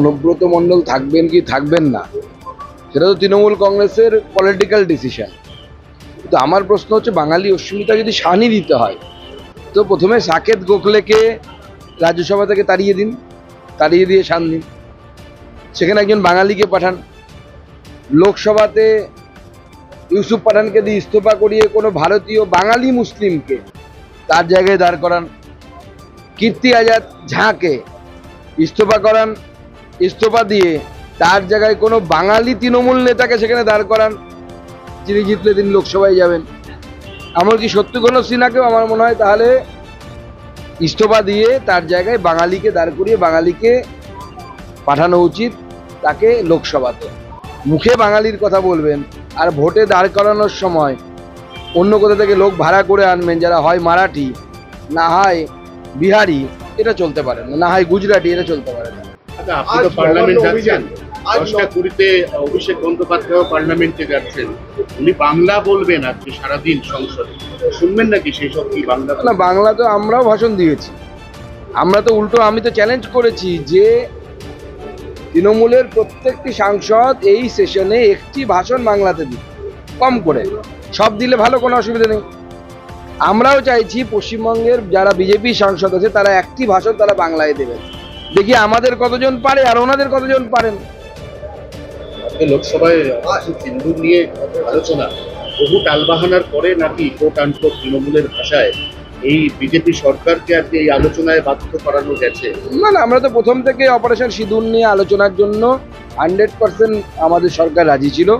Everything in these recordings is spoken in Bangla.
অনুব্রত মণ্ডল থাকবেন কি থাকবেন না সেটা তো তৃণমূল কংগ্রেসের পলিটিক্যাল ডিসিশন। তো আমার প্রশ্ন হচ্ছে, বাঙালি অস্মিতা যদি শানি দিতে হয় তো প্রথমে সাকেত গোখলেকে রাজ্যসভা থেকে তাড়িয়ে দিন, তাড়িয়ে দিয়ে শান দিন, সেখানে একজন বাঙালিকে পাঠান। লোকসভাতে ইউসুফ পাঠানকে দিয়ে ইস্তফা করিয়ে কোনো ভারতীয় বাঙালি মুসলিমকে তার জায়গায় দাঁড় করান। কীর্তি আজাদ ঝাঁকে ইস্তফা করান, ইস্তফা দিয়ে তার জায়গায় কোনো বাঙালি তৃণমূল নেতাকে সেখানে দাঁড় করান, যিনি জিতলে তিনি লোকসভায় যাবেন। এমনকি শত্রুঘ্ন সিনহাকেও আমার মনে হয় তাহলে ইস্তফা দিয়ে তার জায়গায় বাঙালিকে দাঁড় করিয়ে বাঙালিকে পাঠানো উচিত তাকে লোকসভাতে। মুখে বাঙালির কথা বলবেন আর ভোটে দাঁড় করানোর সময় অন্য কোথা থেকে লোক ভাড়া করে আনবেন যারা হয় মারাঠি, না হয় বিহারি, এটা চলতে পারে না, না হয় গুজরাটি, এটা চলতে পারে না। আচ্ছা, আপনি তো পার্লামেন্ট যাচ্ছেন, 10টা 20-তে অভিষেক বন্দ্যোপাধ্যায় পার্লামেন্টে যাচ্ছেন, উনি বাংলা বলবেন আজকে সারাদিন সংসদে, শুনবেন নাকি সেই সব? কি বাংলা? না, বাংলা তো আমরাও ভাষণ দিয়েছি। আমরা তো উল্টো, আমি তো চ্যালেঞ্জ করেছি যে তৃণমূলের প্রত্যেকটি সাংসদ এই সেশনে একটি ভাষণ বাংলাতে দিন, কম করে। সব দিলে ভালো, কোনো অসুবিধা নেই। আমরাও চাইছি পশ্চিমবঙ্গের যারা বিজেপি সাংসদ আছে তারা একটি ভাষণ তারা বাংলায় দেবেন, দেখি আমাদের কতজন পারে আর ওনাদের কতজন পারেন। লোকসভায় সিন্ধু নিয়ে আলোচনা, বহু টালবাহানার পরে নাকি কোট আনকোট তৃণমূলের ভাষায় এই বিজেপি সরকারকে আজকে এই আলোচনায় বাধ্য করানো গেছে। না না, আমরা তো প্রথম থেকে অপারেশন সিঁদুর নিয়ে আলোচনার জন্য 100% আমাদের সরকার রাজি ছিল।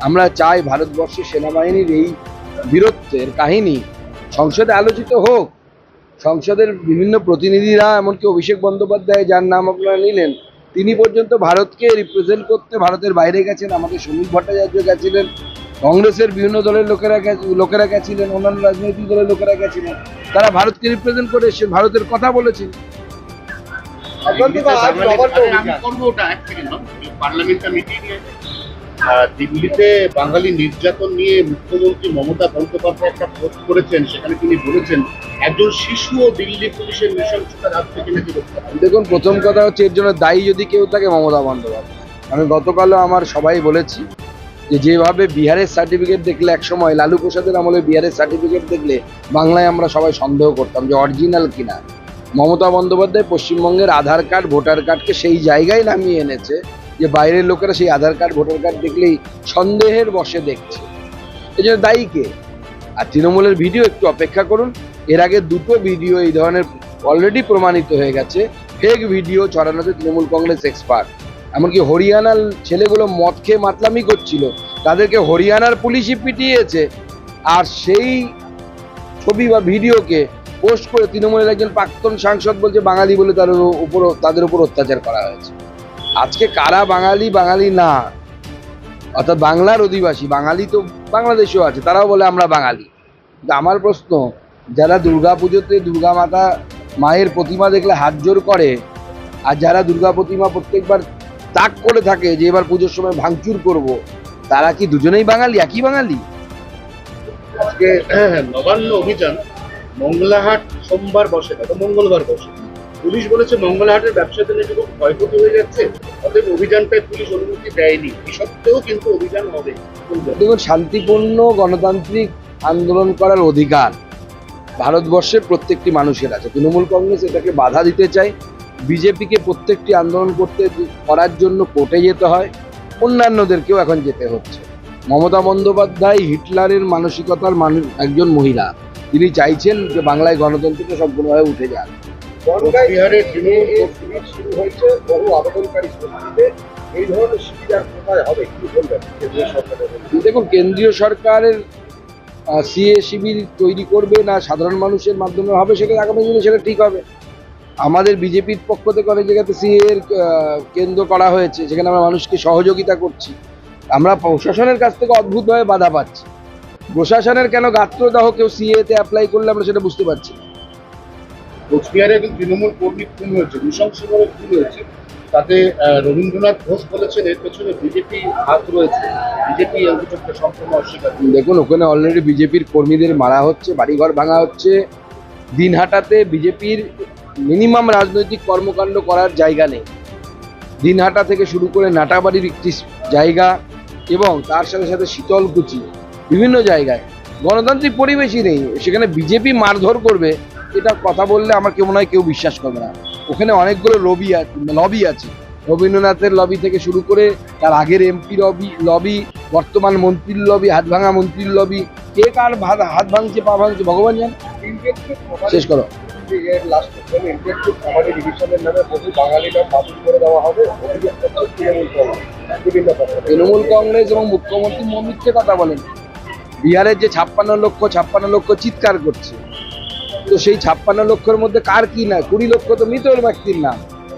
আমরা চাই ভারতবর্ষের সেনাবাহিনীর এই বীরত্বের কাহিনী সংসদে আলোচিত হোক। সংসদের বিভিন্ন প্রতিনিধিরা, এমনকি অভিষেক বন্দ্যোপাধ্যায় যার নাম আপনারা নিলেন, তিনি পর্যন্ত ভারতকে রিপ্রেজেন্ট করতে ভারতের বাইরে গেছেন। আমাদের সমীর ভট্টাচার্য গেছিলেন, কংগ্রেসের বিভিন্ন দলের লোকেরা গেছিলেন, অন্যান্য রাজনৈতিক দলের লোকেরা গেছিলেন। তারা ভারতকে রিপ্রেজেন্ট করে এসেছেন, ভারতের কথা বলেছেন। দিল্লিতে বাঙালি নির্যাতন নিয়ে মুখ্যমন্ত্রী মমতা বন্দ্যোপাধ্যায় একটা পোস্ট করেছেন, সেখানে তিনি বলেছেন একজন শিশুও দিল্লি পুলিশের নৃশংসতার হাত থেকে নাকি রক্ষা পায়। দেখুন, প্রথম কথা হচ্ছে এর জন্য দায়ী যদি কেউ থাকে মমতা বন্দ্যোপাধ্যায়। আমি গতকালও আমার সবাই বলেছি যে যেভাবে বিহারের সার্টিফিকেট দেখলে, এক সময় লালু প্রসাদের আমলে বিহারের সার্টিফিকেট দেখলে বাংলায় আমরা সবাই সন্দেহ করতাম যে অরিজিনাল কিনা। মমতা বন্দ্যোপাধ্যায় পশ্চিমবঙ্গের আধার কার্ড ভোটার কার্ডকে সেই জায়গায় নামিয়ে এনেছে যে বাইরের লোকেরা সেই আধার কার্ড ভোটার কার্ড দেখলেই সন্দেহের বশে দেখছে। এই জন্য দায়ী কে? আর তৃণমূলের ভিডিও একটু অপেক্ষা করুন। এর আগে দুটো ভিডিও এই ধরনের অলরেডি প্রমাণিত হয়ে গেছে, ফেক ভিডিও ছড়ানোতে তৃণমূল কংগ্রেস এক্সপার্ট। এমনকি হরিয়ানার ছেলেগুলো মদ খেয়ে মাতলামি করছিল, তাদেরকে হরিয়ানার পুলিশই পিটিয়েছে। আর সেই ছবি বা ভিডিওকে পোস্ট করে তৃণমূলের একজন প্রাক্তন সাংসদ বলছে বাঙালি বলে তাদের উপর অত্যাচার করা হয়েছে। আজকে কারা বাঙালি, বাঙালি না, অর্থাৎ বাংলার অধিবাসী, বাঙালি তো বাংলাদেশেও আছে, তারাও বলে আমরা বাঙালি। কিন্তু আমার প্রশ্ন, যারা দুর্গা পুজোতে দুর্গা মাতা মায়ের প্রতিমা দেখলে হাত জোর করে, আর যারা দুর্গা প্রতিমা প্রত্যেকবার তাক করে থাকে যে এবার পুজোর সময় ভাঙচুর করব, তারা কি দুজনেই বাঙালি, একই বাঙালি? আজকে নবান্ন অভিযান, মঙ্গলাহাট সোমবার বসে না, মঙ্গলবার বসে। পুলিশ বলেছে মঙ্গলাহাটের ব্যবসাতে নাকি খুব ক্ষয়ক্ষতি হয়ে যাচ্ছে, অতএব অভিযানটায় পুলিশ অনুমতি দেয়নি। এই সত্ত্বেও কিন্তু অভিযান হবে। দেখুন, শান্তিপূর্ণ গণতান্ত্রিক আন্দোলন করার অধিকার ভারতবর্ষের প্রত্যেকটি মানুষের আছে। তৃণমূল কংগ্রেস এটাকে বাধা দিতে চায়। বিজেপিকে প্রত্যেকটি আন্দোলন করার জন্য কোর্টে যেতে হয়, অন্যান্যদেরকেও এখন যেতে হচ্ছে। মমতা বন্দ্যোপাধ্যায় হিটলারের মানসিকতার একজন মহিলা, তিনি চাইছেন যে বাংলায় গণতন্ত্রটা সম্পূর্ণভাবে উঠে যাক। বিহারের তৃণমূল শুরু হয়েছে, বহু আবেদনকারী এই ধরনের শিবির কোথায় হবে, কি বলবেন কেন্দ্রীয় সরকারের? দেখুন, কেন্দ্রীয় সরকারের সিএ শিবির তৈরি করবে না সাধারণ মানুষের মাধ্যমে হবে, সেটা আগামী দিনে সেটা ঠিক হবে। আমাদের বিজেপির পক্ষ থেকে অনেক জায়গাতে সিএ এর কেন্দ্র করা হয়েছে, যেখানে আমরা মানুষকে সহযোগিতা করছি। আমরা প্রশাসনের কাছ থেকে অদ্ভুতভাবে বাধা পাচ্ছি। প্রশাসনের কেন গাত্রদাহ কেউ সিএতে অ্যাপ্লাই করলে আমরা সেটা বুঝতে পারছি না। কোচবিহারে একজন তৃণমূল কর্মী খুন হয়েছে, নৃশংসভাবে খুন হয়েছে। তাতে রবীন্দ্রনাথ ঘোষ বলেছেন এর পেছনে বিজেপি হাত রয়েছে, বিজেপি অভিযোগকে সম্পূর্ণ অস্বীকার। দেখুন, ওখানে অলরেডি বিজেপির কর্মীদের মারা হচ্ছে, বাড়িঘর ভাঙা হচ্ছে। দিনহাটাতে বিজেপির মিনিমাম রাজনৈতিক কর্মকাণ্ড করার জায়গা নেই। দিনহাটা থেকে শুরু করে নাটাবাড়ির একটি জায়গা এবং তার সাথে সাথে শীতলকুচি বিভিন্ন জায়গায় গণতান্ত্রিক পরিবেশই নেই। সেখানে বিজেপি মারধর করবে এটা কথা বললে আমার কেউ মনে হয় কেউ বিশ্বাস করবে না। ওখানে অনেকগুলো লবি আছে, রবীন্দ্রনাথের লবি থেকে শুরু করে তার আগের এমপি লবি, বর্তমান মন্ত্রীর লবি, হাত ভাঙা মন্ত্রীর লবি, কে কার হাত ভাঙছে পা ভাঙছে ভগবান জানে। শেষ করো। লাস্ট ইন্টেনসিভ কমাডি ডিভিশনের নামে বহু বাঙালি নাম বাতিল করে দেওয়া হবে অভিযোগ করছে তৃণমূল কংগ্রেস বিভিন্ন পক্ষে। তৃণমূল কংগ্রেস এবং মুখ্যমন্ত্রী মিথ্যে কথা বলেন। বিহারের যে 56 লক্ষ চিৎকার করছে, তো সেই 56 লক্ষের মধ্যে কার কি না, 20 লক্ষ তো মৃত ব্যক্তির নাম।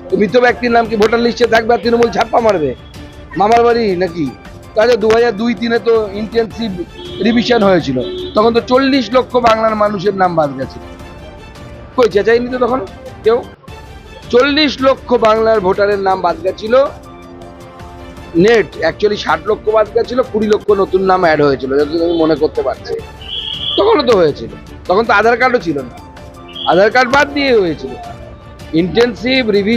তো মৃত ব্যক্তির নাম কি ভোটার লিস্টে থাকবে আর তৃণমূল ছাপ্পা মারবে? মামার বাড়ি নাকি? তাহলে 2002-03 তো ইন্টেন্সিভ রিভিশন হয়েছিল, তখন তো 40 লক্ষ বাংলার মানুষের নাম বাদ গেছে। কই চেঁচাইনি তো তখন কেউ? 40 লক্ষ বাংলার ভোটারের নাম বাদ গেছিল। নেট অ্যাকচুয়ালি 60 লক্ষ বাদ গেছিল, 20 লক্ষ নতুন নাম অ্যাড হয়েছিল, যতদিন আমি মনে করতে পারছি। তখনও তো হয়েছিল, তখন তো আধার কার্ডও ছিল না, আধার কার্ড বাদ দিয়ে হয়েছিল। Intensive revision